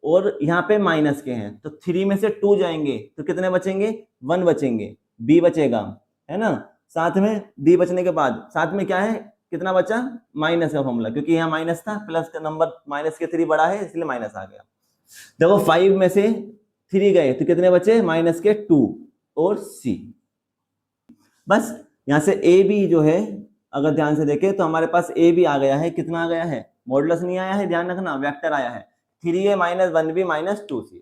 और यहाँ पे माइनस के हैं, तो 3 में से 2 जाएंगे तो कितने बचेंगे 1 बचेंगे, b बचेगा, है ना, साथ में b बचने के बाद साथ में क्या है कितना बचा माइनस का फॉर्मूला, क्योंकि यहाँ माइनस था, प्लस का नंबर माइनस के 3 बड़ा है इसलिए माइनस आ गया। देखो 5 में से 3 गए तो कितने बचे माइनस के 2 और c। बस यहाँ से ए बी जो है अगर ध्यान से देखें तो हमारे पास ए बी आ गया है, कितना आ गया है मॉडुलस नहीं आया है, ध्यान रखना वेक्टर आया है 3a minus 1b minus 2c।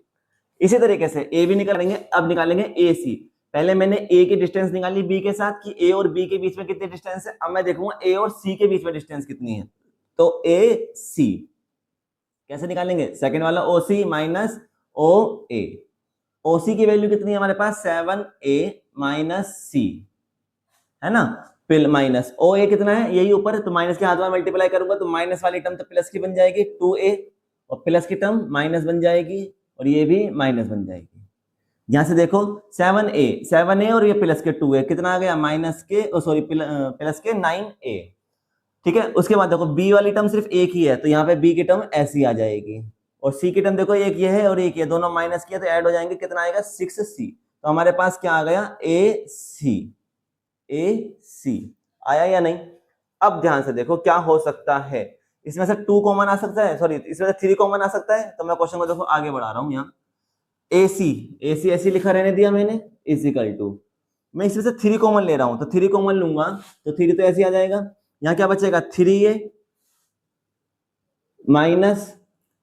इसी तरीके से ए बी निकालेंगे, अब निकालेंगे ए सी, पहले मैंने ए की डिस्टेंस निकाली बी के साथ कि ए और बी के बीच में कितनी डिस्टेंस है। अब मैं देखूंगा ए और सी के बीच में डिस्टेंस कितनी है। तो ए सी कैसे निकालेंगे, सेकंड वाला ओ सी माइनस ओ ए। ओ सी की वैल्यू कितनी है हमारे पास 7a माइनस सी, है ना, फिर माइनस ओ ए कितना है, यही ऊपर है, तो माइनस के हाथ में मल्टीप्लाई करूंगा तो माइनस वाली टर्म तो प्लस की बन जाएगी 2a, और प्लस की टर्म माइनस बन जाएगी और ये भी माइनस बन जाएगी। यहां से देखो 7a और ये प्लस के 2a कितना आ गया, माइनस के सॉरी प्लस के 9a। ठीक है, उसके बाद देखो b वाली टर्म सिर्फ एक ही है तो यहाँ पे b की टर्म ऐसी आ जाएगी, और c की टर्म देखो एक ये है और एक ये, दोनों माइनस किया तो ऐड हो जाएंगे, कितना आएगा 6c। तो हमारे पास क्या आ गया, ए सी आया या नहीं। अब ध्यान से देखो क्या हो सकता है, इसमें से 2 कॉमन आ सकता है, सॉरी इसमें से 3 कॉमन आ सकता है। तो मैं क्वेश्चन को देखो आगे बढ़ा रहा हूं, यहाँ ए सी ऐसी लिखा रहने दिया मैंने, इजिकल टू, मैं इसमें से 3 कॉमन ले रहा हूं तो 3 कॉमन लूंगा तो 3 तो ऐसे आ जाएगा। यहाँ क्या बचेगा 3a माइनस,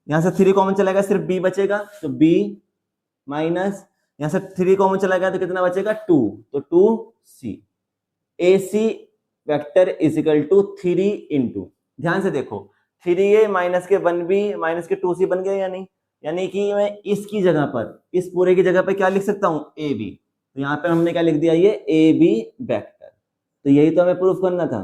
यहां से 3 कॉमन चलेगा सिर्फ b बचेगा तो b माइनस, यहां से 3 कॉमन चला गया तो कितना बचेगा 2, तो 2c। A C vector is equal to 3 into, ध्यान से देखो 3a माइनस के 1b माइनस के 2c बन गया या नहीं, यानी कि मैं इसकी जगह पर, इस पूरे की जगह पर क्या लिख सकता हूं ए बी, तो यहाँ पे हमने क्या लिख दिया ये ए बी वेक्टर। तो यही तो हमें प्रूफ करना था,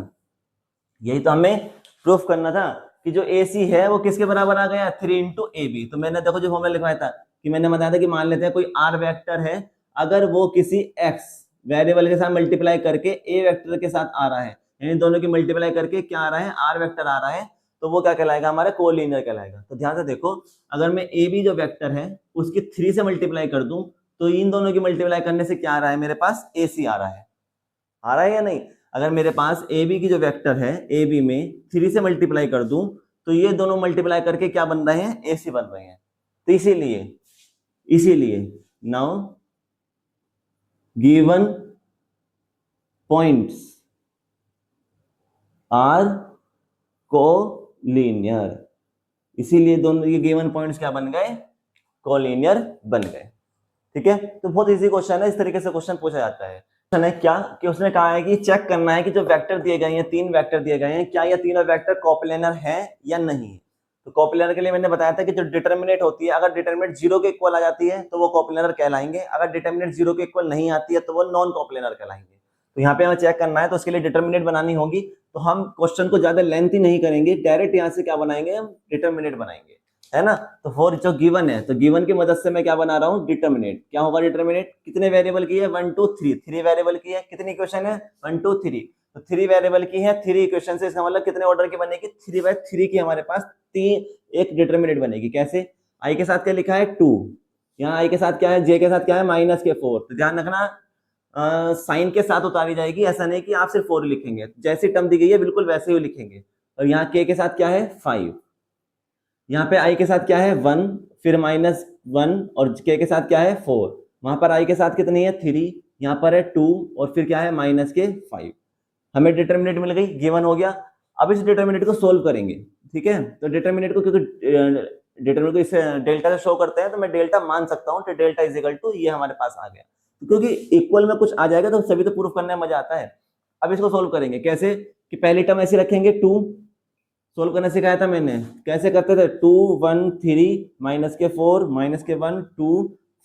यही तो हमें प्रूफ करना था कि जो ए सी है वो किसके बराबर आ गया 3 इंटू ए बी। तो मैंने देखो जो फॉर्मूला लिखवाया था कि मैंने बताया था कि मान लेते हैं कोई आर वेक्टर है, अगर वो किसी एक्स वेरिएबल के साथ मल्टीप्लाई करके ए वेक्टर के साथ आ रहा है, यानी दोनों की मल्टीप्लाई करके क्या आ रहा है आर वेक्टर आ रहा है, तो वो क्या कहलाएगा हमारा कोलिनियर कहलाएगा। तो ध्यान से देखो अगर मैं ए बी जो वेक्टर है उसकी 3 से मल्टीप्लाई कर दूं तो इन दोनों की मल्टीप्लाई करने से क्या आ रहा है मेरे पास ए सी आ रहा है या नहीं। अगर मेरे पास ए बी की जो वेक्टर है ए बी में 3 से मल्टीप्लाई कर दूं तो ये दोनों मल्टीप्लाई करके क्या बन रहे हैं, ए सी बन रहे हैं। तो इसीलिए now given points are collinear, इसीलिए दोनों ये गिवन पॉइंट्स क्या बन गए, कोलिनियर बन गए। ठीक है, तो बहुत इजी क्वेश्चन है, इस तरीके से क्वेश्चन पूछा जाता है। है क्या कि उसने कहा है कि चेक करना है कि जो वेक्टर दिए गए हैं 3 वेक्टर दिए गए हैं क्या ये तीनों वेक्टर कोप्लेनर है या नहीं। तो कोप्लेनर के लिए मैंने बताया था कि जो डिटरमिनेट होती है, अगर डिटरमिनेट 0 के इक्वल आ जाती है तो वो कोप्लेनर कहलाएंगे, अगर डिटरमिनेट 0 के इक्वल नहीं आती है तो वो नॉन कोप्लेनर कहलाएंगे। तो यहाँ पे हमें चेक करना है तो उसके लिए डिटरमिनेट बनानी होगी। तो हम क्वेश्चन को ज्यादा लेंथी नहीं करेंगे, डायरेक्ट यहाँ से क्या बनाएंगे हम डिटरमिनेट बनाएंगे, है ना। तो फॉर जो गिवन है तो गिवन की मदद से मैं क्या बना रहा हूँ डिटरमिनेट। क्या होगा डिटरमिनेट, कितने वेरिएबल की है 1 2 3, 3 वेरिएबल की है, कितनी इक्वेशन है 1 2 3, तो 3 वेरिएबल की है 3 इक्वेशन से, इसका मतलब कितने ऑर्डर की बनेगी 3/3 की हमारे पास एक डिटरमिनेट बनेगी। कैसे, आई के साथ क्या लिखा है 2, यहाँ आई के साथ क्या है, जे के साथ क्या है माइनस के 4, तो ध्यान रखना साइन के साथ उतारी जाएगी, ऐसा नहीं कि आप सिर्फ 4 लिखेंगे, जैसी टर्म दी गई है बिल्कुल वैसे ही लिखेंगे। और यहाँ के साथ क्या है 5, यहाँ पे आई के साथ क्या है 1, फिर -1, और के साथ क्या है 4, वहां पर आई के साथ कितनी है 3, यहाँ पर है 2, और फिर क्या है -5। हमें डिटरमिनेट मिल गई, गिवन हो गया। अब इस डिटरमिनेट को सोल्व करेंगे, ठीक है। तो डिटरमिनेट को क्योंकि डिटरमिनेट को इस डेल्टा से शो करते हैं तो मैं डेल्टा मान सकता हूँ, तो डेल्टा इज इक्वल टू ये हमारे पास आ गया, क्योंकि इक्वल में कुछ आ जाएगा तो सभी तो प्रूफ करने में मजा आता है। अब इसको सोल्व करेंगे कैसे, कि पहली टर्म ऐसे रखेंगे 2, सोल्व करना सिखाया था मैंने, कैसे करते थे 2 1 3 -4 -1 2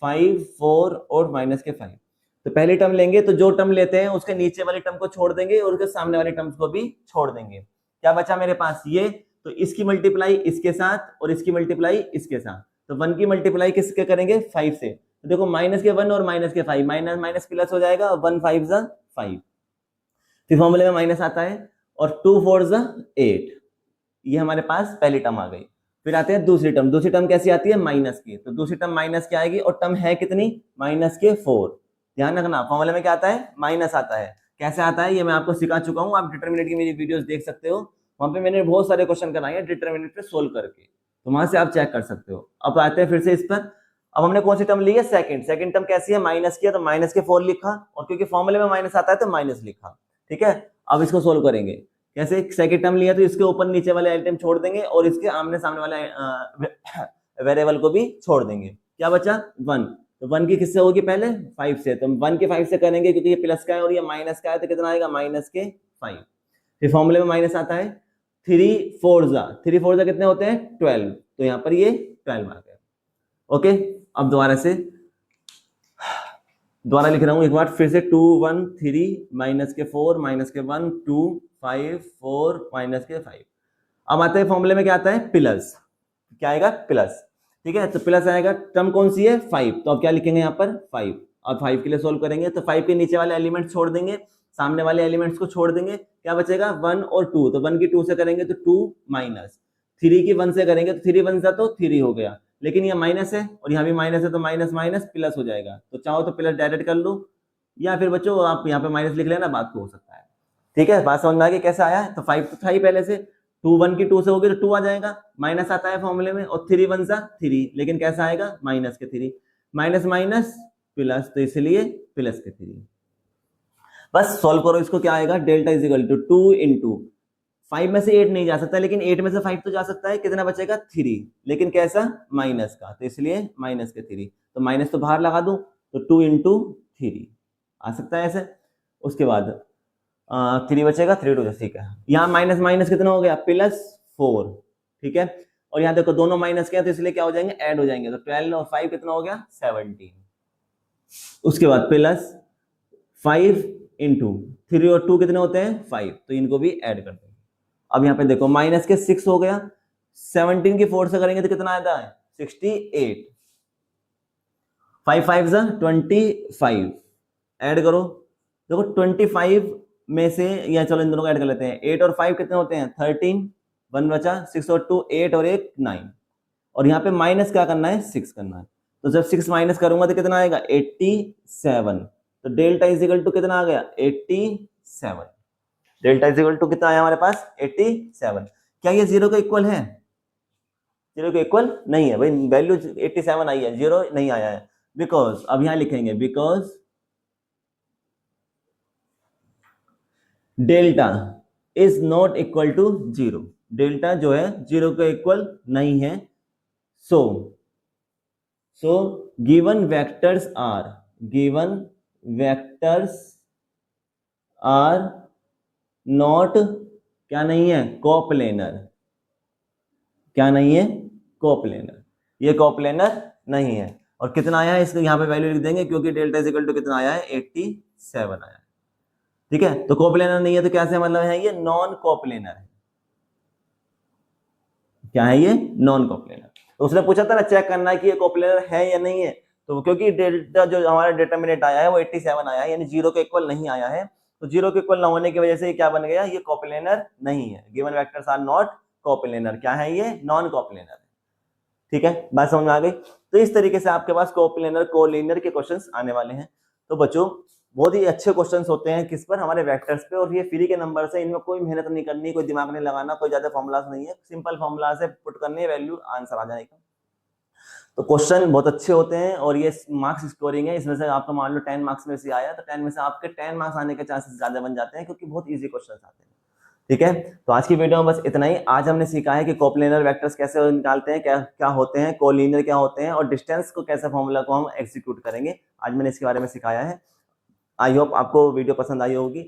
5 4 और -5। तो पहली टर्म लेंगे तो जो टर्म लेते हैं उसके नीचे वाली टर्म को छोड़ देंगे और उसके सामने वाली टर्म्स को भी छोड़ देंगे। क्या बचा मेरे पास ये, तो इसकी मल्टीप्लाई इसके साथ और इसकी मल्टीप्लाई इसके साथ, तो 1 की मल्टीप्लाई किसके करेंगे 5 से, तो देखो -1 और -5 माइनस प्लस हो जाएगा, 1 5 ज़ा 5, फिर फॉर्मूले में माइनस आता है, और 2 4 ज़ा 8, ये हमारे पास पहली टर्म आ गई। फिर आते हैं दूसरी टर्म कैसी आती है माइनस की, तो दूसरी टर्म माइनस की आएगी, और टर्म है कितनी -4। ध्यान रखना फॉर्मूले में क्या आता है माइनस आता है, कैसे आता है ये मैं आपको सिखा चुका हूँ, आप डिटरमिनेट की मेरी वीडियोस देख सकते हो, वहां पे मैंने बहुत सारे क्वेश्चन कराए हैं डिटरमिनेट पे सोल्व करके, तो वहां से आप चेक कर सकते हो। अब आते हैं फिर से इस पर, अब हमने कौन सी टर्म ली है सेकंड टर्म कैसी है माइनस की है, तो माइनस के 4 लिखा, और क्योंकि फॉर्मूले में माइनस आता है तो माइनस लिखा, ठीक है। अब इसको सोल्व करेंगे कैसे, सेकंड टर्म लिया तो इसके ऊपर नीचे वाले आइटम छोड़ देंगे और इसके आमने सामने वाले वेरिएबल को भी छोड़ देंगे, क्या बचा 1, तो 1 की किससे होगी पहले 5 से, तो 1 के 5 से करेंगे क्योंकि ये प्लस का है और ये माइनस का है, तो कितना आएगा माइनस के 5। फिर फॉर्मूले में माइनस आता है 3 4 जा कितने होते हैं 12, तो यहाँ पर ये 12 आ गया। ओके, अब दोबारा लिख रहा हूं एक बार फिर से 2 1 3 माइनस के 4 माइनस के 1 2 5 4 माइनस के 5। अब आते हैं फॉर्मूले में क्या आता है प्लस, क्या आएगा प्लस, ठीक है। तो प्लस आएगा, टर्म कौन सी है 5, तो अब क्या लिखेंगे यहाँ पर 5, और 5 के लिए सोल्व करेंगे तो 5 के नीचे वाले एलिमेंट छोड़ देंगे, सामने वाले एलिमेंट्स को छोड़ देंगे, क्या बचेगा 1 और 2, तो 1 की 2 से करेंगे तो 2 माइनस 3 की 1 से करेंगे तो 3 1 सा तो 3 हो गया, लेकिन ये माइनस है और यहाँ भी माइनस है तो माइनस माइनस प्लस हो जाएगा, तो चाहो तो प्लस डायरेक्ट कर लो या फिर बच्चों आप यहाँ पे माइनस लिख लेना, बात को हो सकता है। ठीक है, बात समझ में आ गई कैसे आया है। तो 5 तो था ही पहले से, 2 1 की 2 से होगी तो 2 आ जाएगा, माइनस आता है फॉर्मूले में, और 3 1 सा 3, लेकिन कैसा आएगा माइनस के 3, माइनस माइनस प्लस, तो इसलिए प्लस के 3। बस सॉल्व करो इसको, क्या आएगा delta is equal to 2 into 5 में से 8 नहीं जा सकता, लेकिन 8 में से 5 तो जा सकता है, कितना बचेगा 3, लेकिन कैसा माइनस का, तो इसलिए माइनस के 3, तो माइनस तो बाहर लगा दूं तो 2 इंटू 3 आ सकता है ऐसे। उसके बाद 3 बचेगा, 3 2 ठीक है, यहाँ माइनस माइनस कितना हो गया +4, ठीक है, और यहाँ देखो दोनों माइनस के हैं तो इसलिए क्या हो जाएंगे ऐड हो जाएंगे, तो 12 और 5 कितना हो गया 17। उसके बाद प्लस 5 इंटू 3 और 2 कितने होते हैं 5, तो इनको भी ऐड कर देंगे। अब यहाँ पे देखो माइनस के 6 हो गया, 17 की 4 से करेंगे तो कितना आता है 68, 5 5 25, ऐड करो, देखो 25 में से, या चलो इन दोनों को ऐड कर लेते हैं, 8 और 5 कितने होते हैं 13, 1 बचा, 6 और 2 8 और 1 9, और यहाँ पे माइनस क्या करना है 6 करना है, तो जब 6 माइनस करूंगा तो कितना आएगा 87, तो डेल्टा इज इक्वल टू कितना आ गया 87, डेल्टा इज इक्वल टू कितना आया हमारे पास 87। क्या ये 0 के इक्वल है, 0 के इक्वल नहीं है भाई, वैल्यू 87 आई है, 0 नहीं आया है, बिकॉज अब यहां लिखेंगे because delta is not equal to 0, delta जो है 0 के इक्वल नहीं है, so given vectors are not क्या नहीं है कोप्लेनर, क्या नहीं है कोप्लेनर, ये कोप्लेनर नहीं है। और कितना आया है इसको यहाँ पे वैल्यू लिख देंगे क्योंकि डेल्टा इज इक्वल टू कितना आया है 87 आया है, ठीक है। तो कोप्लेनर नहीं है तो क्या से मतलब है ये नॉन कोप्लेनर है, क्या है ये नॉन कोप्लेनर। तो उसने पूछा था ना चेक करना है कि ये कोप्लेनर है या नहीं है, तो क्योंकि डेल्टा जो हमारा डिटरमिनेंट आया है वो 87 आया है, यानी 0 के इक्वल नहीं आया है, तो 0 के इक्वल ना होने की वजह से ये क्या बन गया ये कोप्लेनर नहीं है, given vectors are not coplanar, क्या है ये नॉन कोप्लेनर है, ठीक है, बात समझ में आ गई। तो इस तरीके से आपके पास कोप्लेनर कोलिनियर के क्वेश्चंस आने वाले हैं। तो बच्चों बहुत ही अच्छे क्वेश्चंस होते हैं किस पर, हमारे वेक्टर्स पे, और ये फ्री के नंबर से, इनमें कोई मेहनत नहीं करनी, कोई दिमाग नहीं लगाना, कोई ज्यादा फॉर्मुलाज नहीं है, सिंपल फॉर्मुला से पुट करने वैल्यू आंसर आ जाएगा। तो क्वेश्चन बहुत अच्छे होते हैं और ये मार्क्स स्कोरिंग है, इसमें से आपका मान लो 10 मार्क्स में से आया तो 10 में से आपके 10 मार्क्स आने के चांसेस ज्यादा बन जाते हैं क्योंकि बहुत इजी क्वेश्चन आते हैं, ठीक है। तो आज की वीडियो में बस इतना ही। आज हमने सीखा है कि कोप्लेनर वेक्टर्स कैसे निकालते हैं, क्या क्या होते हैं, कोलिनियर क्या होते हैं, और डिस्टेंस को कैसे फॉर्मूला को हम एग्जीक्यूट करेंगे, आज मैंने इसके बारे में सिखाया है। आई होप आपको वीडियो पसंद आई होगी,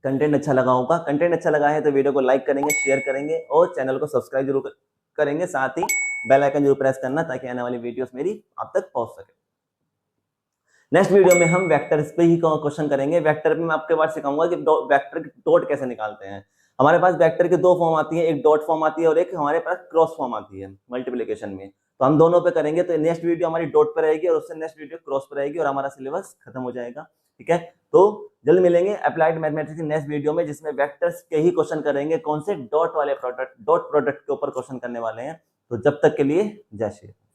कंटेंट अच्छा लगा होगा। कंटेंट अच्छा लगा है तो वीडियो को लाइक करेंगे, शेयर करेंगे और चैनल को सब्सक्राइब जरूर करेंगे, साथ ही बेल आइकन जरूर प्रेस करना ताकि आने वाली वीडियोस मेरी आप तक पहुंच सके। नेक्स्ट वीडियो में हम वेक्टर्स पे ही क्वेश्चन करेंगे। वेक्टर में मैं आपके बार सिखाऊंगा कि वेक्टर की डॉट कैसे निकालते हैं। हमारे पास वेक्टर की दो फॉर्म आती है, एक डॉट फॉर्म आती है और एक हमारे पास क्रॉस फॉर्म आती है मल्टीप्लिकेशन में, तो हम दोनों पे करेंगे। तो नेक्स्ट वीडियो हमारी डॉट पे रहेगी और उससे नेक्स्ट वीडियो क्रॉस पे रहेगी और हमारा सिलेबस खत्म हो जाएगा, ठीक है। तो जल्द मिलेंगे अप्लाइड मैथमेटिक्स की नेक्स्ट वीडियो में जिसमें वेक्टर्स के ही क्वेश्चन करेंगे, कौन से डॉट वाले प्रोडक्ट, डॉट प्रोडक्ट के ऊपर क्वेश्चन करने वाले हैं। तो जब तक के लिए जय श्री राम।